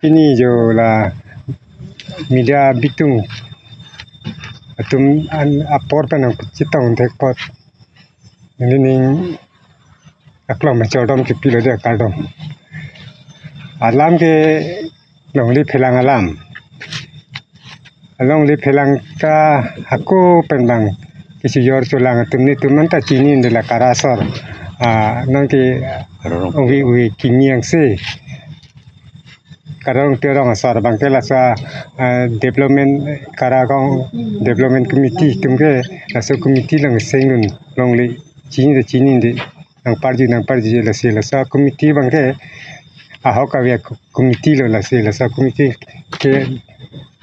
ini jo la media bitung atum an apor panang chitong thekpot ning aklom chodom ki pilo de kaldom alam ke longli phelang alam longli phelang ka aku pendang kisi yor chulang tumni tuman ta chini de la karasor nang ke wi kimiang se karang terang asar bangkela sa development karagong development committee tumge aso committee lang sengun longli chini de nang parji la se la sa committee bangke ahok avia committee lo la se la sa committee ke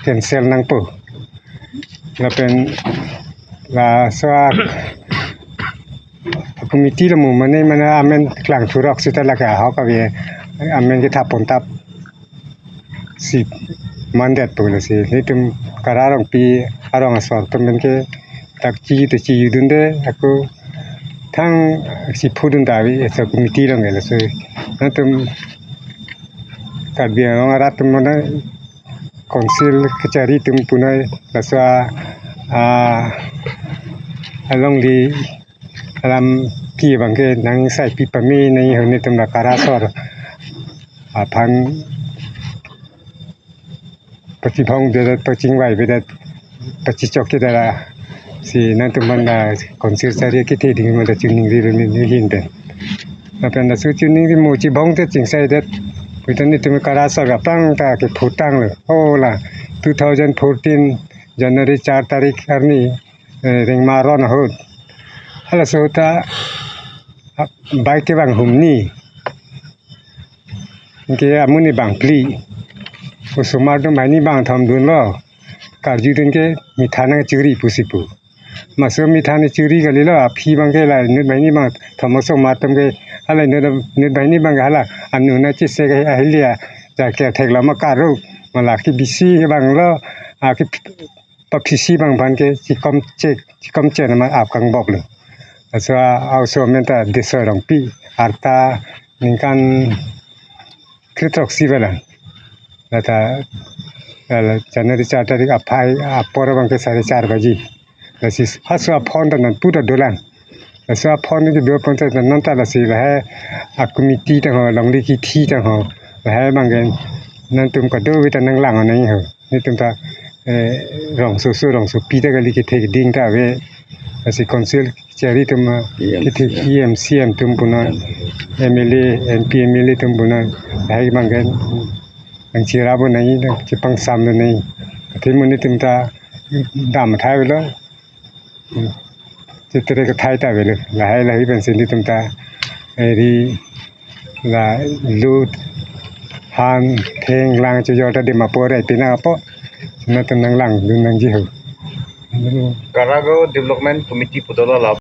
cancel nang po la pen la sa committee la mu mane amen klang thurok sita la ka ahok avia amen ke thapon tap si mandat po la se nitum kararong pi arong asor temen ke tak chi yudunde aku thang si phudun dawi sa committee lang la se natum kadbia ong arat mana konsil kecari tum punai la sa along di alam pi bangke nang sai pi pami nei hone tum la karasor phan pachipong de pachingwai be da pachichok ke da si nantum manda konsil sari ke te ding ma da chuning ri ni hin ben apan da su chuning ri mo chi bong te ching sai da putan ni tum karasor ga pang ta ke phutang le ola 2014 January 4 tarikh arni ring maron hot hala sota bai ke bang humni ke amuni bang pli usumar dum bani bang tham dun lo karju dun ke mithana churi pusipu maso mithani churi gali lo aphi bang ke la nut bani bang thamaso matam ke hala nut bani bang hala anuna chi se ke ahlia ja ke thekla ma karu mala ki bisi bang lo ki papisi bang ban ke chikom che na ma ap kang bok lo so also menta desorong pi arta ningkan kritok sibalan lata January 4 tarik apai apor bang ke 4:30 baji lasis haswa phone dan puta dolan asa phone ni do ponta nan ta la si la ha committee ta ho longli ki thi ta ho ha bang gen nan tum ka do wi ta nang lang nei ho ni tum ta rong su pi ta gali ki the ding ta we asi council chari tum ki thi EMCM tum puna MLA MP MLA tum puna hai bang gen ang chira bo nei chi pang sam nei thi mun ni tum ta dam thai we lo chitre ka thai ta we lo la hai la hi ben sin ni tum ta ri la lut han theng lang chu yo ta de ma po re pina po na tum nang lang dun nang ji ho Karago Development Committee putola la